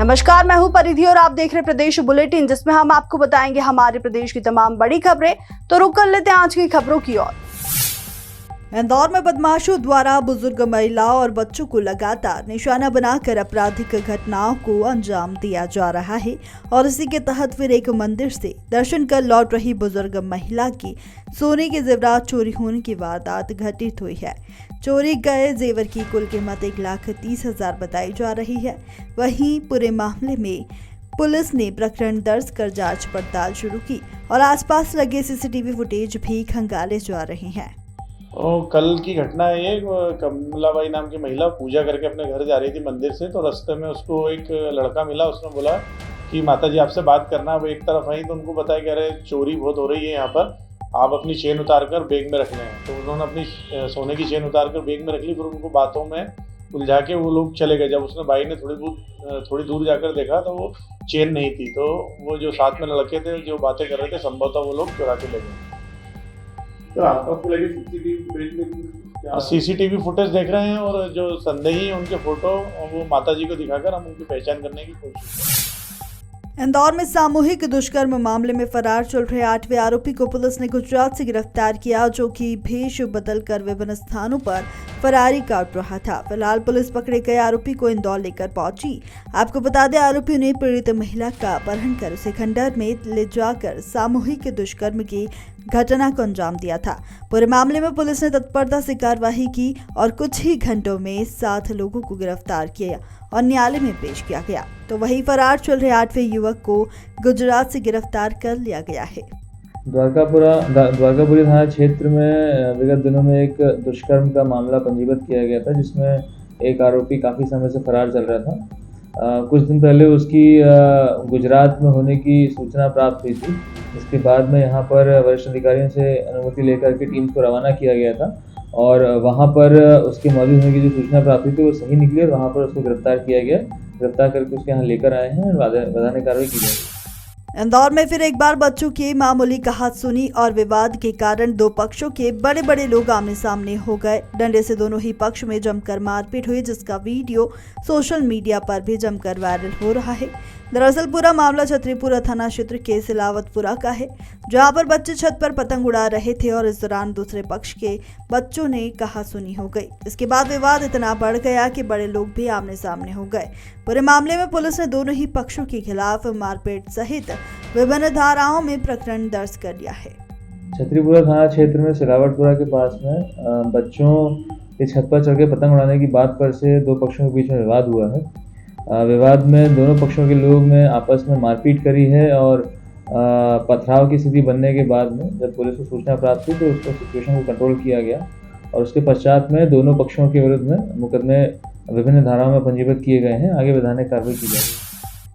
नमस्कार, मैं हूं परिधि और आप देख रहे प्रदेश बुलेटिन, जिसमें हम आपको बताएंगे हमारे प्रदेश की तमाम बड़ी खबरें। तो रुक कर लेते हैं आज की खबरों की ओर। इंदौर में बदमाशों द्वारा बुजुर्ग महिलाओं और बच्चों को लगातार निशाना बनाकर आपराधिक घटनाओं को अंजाम दिया जा रहा है और इसी के तहत फिर एक मंदिर से दर्शन कर लौट रही बुजुर्ग महिला की सोने के जेवरात चोरी होने की वारदात घटित हुई है। चोरी गए जेवर की कुल कीमत 1,30,000 बताई जा रही है। वहीं पूरे मामले में पुलिस ने प्रकरण दर्ज कर जांच पड़ताल शुरू की और आसपास लगे सीसीटीवी फुटेज भी खंगाले जा रहे हैं। कल की घटना है ये। कमलाबाई नाम की महिला पूजा करके अपने घर जा रही थी मंदिर से, तो रास्ते में उसको एक लड़का मिला। उसने बोला कि माता जी आपसे बात करना। वो एक तरफ आई तो उनको बताया कि अरे चोरी बहुत हो रही है यहाँ पर, आप अपनी चेन उतार कर बैग में रख लें। तो उन्होंने अपनी सोने की चेन उतार कर बैग में रख ली। फिर उनको बातों में उलझा के वो लोग चले गए। जब उसने बाई ने थोड़ी दूर जाकर देखा तो वो चेन नहीं थी। तो वो जो साथ में लड़के थे जो बातें कर रहे थे, संभवतः वो लोग चुरा के ले गए। तो सीसीटीवी फुटेज देख रहे हैं और जो संदेही हैं उनके फोटो वो माता जी को दिखाकर हम उनकी पहचान करने की कोशिश। इंदौर में सामूहिक दुष्कर्म मामले में फरार चल रहे 8वें आरोपी को पुलिस ने गुजरात से गिरफ्तार किया, जो कि भेष बदलकर विभिन्न स्थानों पर फरारी काट रहा था। फिलहाल पुलिस पकड़े गए आरोपी को इंदौर लेकर पहुंची। आपको बता दें, आरोपी ने पीड़ित महिला का अपहरण कर उसे खंडहर में ले जाकर सामूहिक दुष्कर्म की घटना को अंजाम दिया था। पूरे मामले में पुलिस ने तत्परता से कार्रवाई की और कुछ ही घंटों में 7 लोगों को गिरफ्तार किया और न्यायालय में पेश किया गया। तो वहीं फरार चल रहे 8वें युवक को गुजरात से गिरफ्तार कर लिया गया है। द्वारकापुरी थाना क्षेत्र में विगत दिनों में एक दुष्कर्म का मामला पंजीबद्ध किया गया था, जिसमें एक आरोपी काफ़ी समय से फरार चल रहा था। कुछ दिन पहले उसकी गुजरात में होने की सूचना प्राप्त हुई थी। इसके बाद में यहाँ पर वरिष्ठ अधिकारियों से अनुमति लेकर के टीम को रवाना किया गया था और वहाँ पर उसके मौजूद होने की जो सूचना प्राप्त हुई थी वो सही निकली और वहाँ पर उसको गिरफ्तार किया गया। गिरफ्तार करके उसके यहाँ लेकर आए हैं और वैधानिक कार्रवाई की जाएगी। इंदौर में फिर एक बार बच्चों की मामूली कहासुनी और विवाद के कारण दो पक्षों के बड़े बड़े लोग आमने सामने हो गए। डंडे से दोनों ही पक्ष में जमकर मारपीट हुई, जिसका वीडियो सोशल मीडिया पर भी जमकर वायरल हो रहा है। दरअसल पूरा मामला छतरीपुरा थाना क्षेत्र के सिलावतपुरा का है, जहां पर बच्चे छत पर पतंग उड़ा रहे थे और इस दौरान दूसरे पक्ष के बच्चों ने कहासुनी हो गई। इसके बाद विवाद इतना बढ़ गया कि बड़े लोग भी आमने सामने हो गए। पूरे मामले में पुलिस ने दोनों ही पक्षों के खिलाफ मारपीट सहित विभिन्न धाराओं में प्रकरण दर्ज कर लिया है। छतरीपुरा थाना क्षेत्र में सिलावटपुरा के पास में बच्चों के छत पर चढ़ के पतंग उड़ाने की बात पर से दो पक्षों के बीच में विवाद हुआ है। विवाद में दोनों पक्षों के लोग ने आपस में मारपीट करी है और पथराव की स्थिति बनने के बाद में जब पुलिस को सूचना प्राप्त हुई तो उसको सिचुएशन को कंट्रोल किया गया और उसके पश्चात में दोनों पक्षों के विरुद्ध में मुकदमे विभिन्न धाराओं में पंजीबद्ध किए गए हैं। आगे वैधानिक कार्रवाई की जाएगी।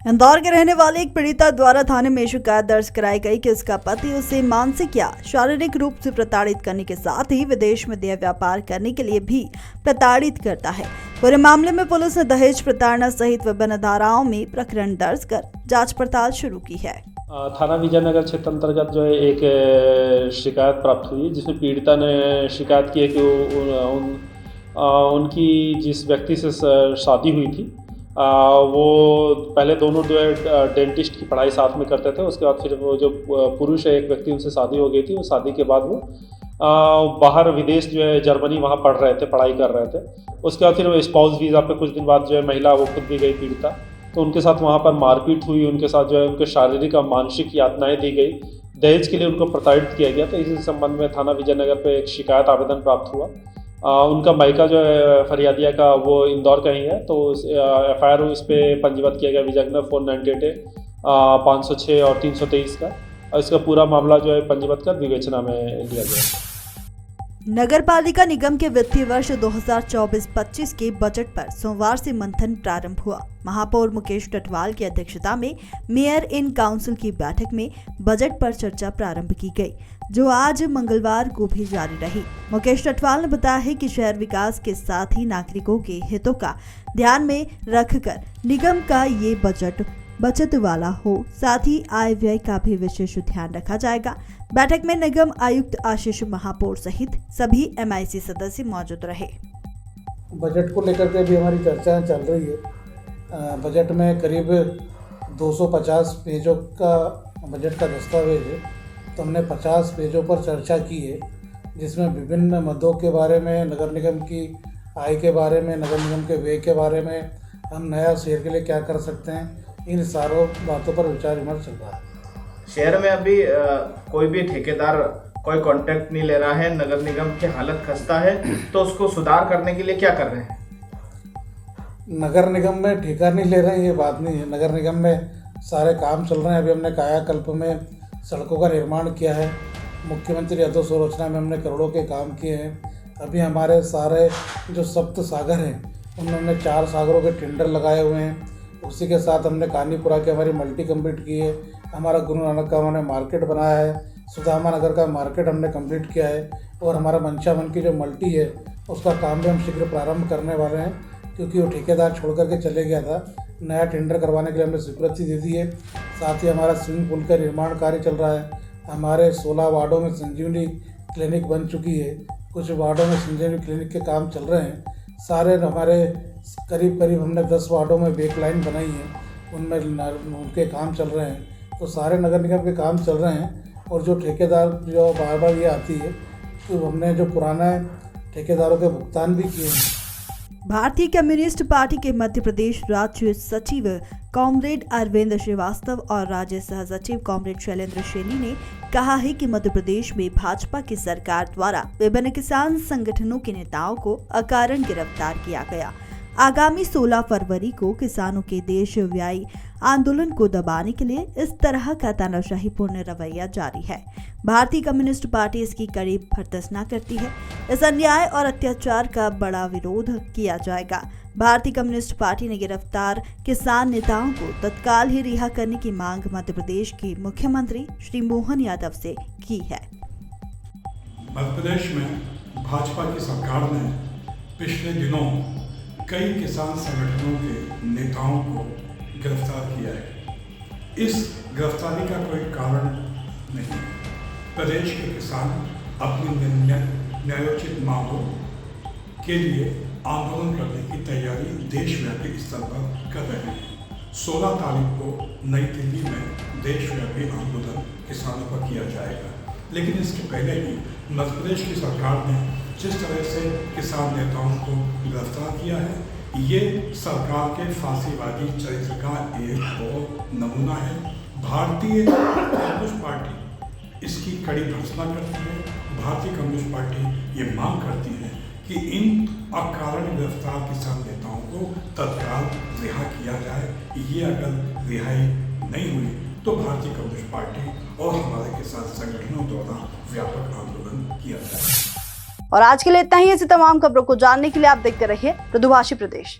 इंदौर के रहने वाले एक पीड़िता द्वारा थाने में शिकायत दर्ज कराई गई कि उसका पति उसे मानसिक या शारीरिक रूप से प्रताड़ित करने के साथ ही विदेश में देह व्यापार करने के लिए भी प्रताड़ित करता है। पूरे मामले में पुलिस ने दहेज प्रताड़ना सहित विभिन्न धाराओं में प्रकरण दर्ज कर जांच पड़ताल शुरू की है। थाना विजयनगर क्षेत्र अंतर्गत जो है एक शिकायत प्राप्त हुई, जिसमें पीड़िता ने शिकायत की है कि उनकी जिस व्यक्ति से शादी हुई थी वो पहले दोनों जो है डेंटिस्ट की पढ़ाई साथ में करते थे। उसके बाद फिर वो जो पुरुष है एक व्यक्ति, उनसे शादी हो गई थी। वो शादी के बाद वो बाहर विदेश जो है जर्मनी वहाँ पढ़ रहे थे, पढ़ाई कर रहे थे। उसके बाद फिर वो स्पाउस वीज़ा पे कुछ दिन बाद जो है महिला वो खुद भी गई पीड़िता, तो उनके साथ वहाँ पर मारपीट हुई। उनके साथ जो है उनके शारीरिक और मानसिक यातनाएँ दी गई। दहेज के लिए उनको प्रताड़ित किया गया। तो इसी संबंध में थाना विजयनगर पे एक शिकायत आवेदन प्राप्त हुआ। उनका मायका जो है फरियादिया का वो इंदौर का ही है, तो FIR इस पर पंजीबद्ध किया गया विजयनगर 498 506 और 323 का। और इसका पूरा मामला जो है पंजीबद्ध कर विवेचना में लिया गया। नगर पालिका निगम के वित्तीय वर्ष 2024-25 के बजट पर सोमवार से मंथन प्रारंभ हुआ। महापौर मुकेश टटवाल की अध्यक्षता में मेयर इन काउंसिल की बैठक में बजट पर चर्चा प्रारंभ की गई, जो आज मंगलवार को भी जारी रही। मुकेश टटवाल ने बताया है कि शहर विकास के साथ ही नागरिकों के हितों का ध्यान में रखकर निगम का ये बजट बचत वाला हो, साथ ही आय व्यय का भी विशेष ध्यान रखा जाएगा। बैठक में निगम आयुक्त आशीष महापौर सहित सभी MIC सदस्य मौजूद रहे। बजट को लेकर के भी हमारी चर्चाएं चल रही है बजट में करीब 250 पेजों का बजट का दस्तावेज है। तो हमने 50 पेजों पर चर्चा की है, जिसमें विभिन्न मदों के बारे में, नगर निगम की आय के बारे में, नगर निगम के व्यय के बारे में, हम नया शहर के लिए क्या कर सकते हैं, इन सारों बातों पर विचार विमर्श चल रहा है। शहर में अभी कोई भी ठेकेदार कोई कॉन्ट्रैक्ट नहीं ले रहा है, नगर निगम की हालत खस्ता है, तो उसको सुधार करने के लिए क्या कर रहे हैं? नगर निगम में ठेका नहीं ले रहे हैं ये बात नहीं है। नगर निगम में सारे काम चल रहे हैं। अभी हमने कायाकल्प में सड़कों का निर्माण किया है। मुख्यमंत्री अधो संरचना में हमने करोड़ों के काम किए हैं। अभी हमारे सारे जो सप्त सागर हैं उनमें हमने 4 सागरों के टेंडर लगाए हुए हैं। उसी के साथ हमने कानीपुरा की हमारी मल्टी कंप्लीट की है। हमारा गुरु नानक का हमने मार्केट बनाया है। सुदामा नगर का मार्केट हमने कंप्लीट किया है। और हमारा मंशावन की जो मल्टी है उसका काम भी हम शीघ्र प्रारंभ करने वाले हैं, क्योंकि वो ठेकेदार छोड़ करके चले गया था। नया टेंडर करवाने के लिए हमने स्वीकृति दे दी है। साथ ही हमारा स्विमिंग पूल का निर्माण कार्य चल रहा है। हमारे 16 वार्डों में संजीवनी क्लिनिक बन चुकी है। कुछ वार्डों में संजीवनी क्लिनिक के काम चल रहे हैं। सारे हमारे करीब हमने 10 वार्डों में बेक लाइन बनाई है, उनमें उनके काम चल रहे हैं। तो सारे नगर निगम के काम चल रहे हैं। और जो ठेकेदार जो बार ये आती है, तो हमने जो पुराना ठेकेदारों के भुगतान भी किए हैं। भारतीय कम्युनिस्ट पार्टी के मध्य प्रदेश राज्य सचिव कॉमरेड अरविंद श्रीवास्तव और राज्य सह सचिव कॉमरेड शैलेंद्र शैनी ने कहा है कि मध्य प्रदेश में भाजपा की सरकार द्वारा विभिन्न किसान संगठनों के नेताओं को अकारण गिरफ्तार किया गया। आगामी 16 फरवरी को किसानों के देशव्यापी आंदोलन को दबाने के लिए इस तरह का तानाशाहीपूर्ण रवैया जारी है। भारतीय कम्युनिस्ट पार्टी इसकी कड़ी भर्त्सना करती है। इस अन्याय और अत्याचार का बड़ा विरोध किया जाएगा। भारतीय कम्युनिस्ट पार्टी ने गिरफ्तार किसान नेताओं को तत्काल ही रिहा करने की मांग मध्य प्रदेश के मुख्यमंत्री श्री मोहन यादव से की है। मध्य प्रदेश में भाजपा की सरकार ने पिछले दिनों कई किसान संगठनों के नेताओं को गिरफ्तार किया है। इस गिरफ्तारी का कोई कारण नहीं। प्रदेश के किसान अपनी न्यायोचित मांगों के लिए आंदोलन करने की तैयारी देशव्यापी स्तर पर कर रहे हैं। 16 तारीख को नई दिल्ली में देशव्यापी आंदोलन किसानों पर किया जाएगा। लेकिन इसके पहले ही मध्य प्रदेश की सरकार ने जिस तरह से किसान नेताओं को गिरफ्तार किया है, ये सरकार के फांसीवादी चरित्र का एक और नमूना है। भारतीय कम्युनिस्ट पार्टी इसकी कड़ी भर्त्सना करती है। भारतीय कम्युनिस्ट पार्टी ये मांग करती है कि इन अकारण गिरफ्तार किसान नेताओं को तत्काल रिहा किया जाए। ये अगर रिहाई नहीं हुई तो भारतीय कम्युनिस्ट पार्टी और हमारे किसान संगठनों द्वारा व्यापक आंदोलन किया जाएगा। और आज के लिए इतना ही। ऐसी तमाम खबरों को जानने के लिए आप देखते रहिए मृदुभाषी प्रदेश।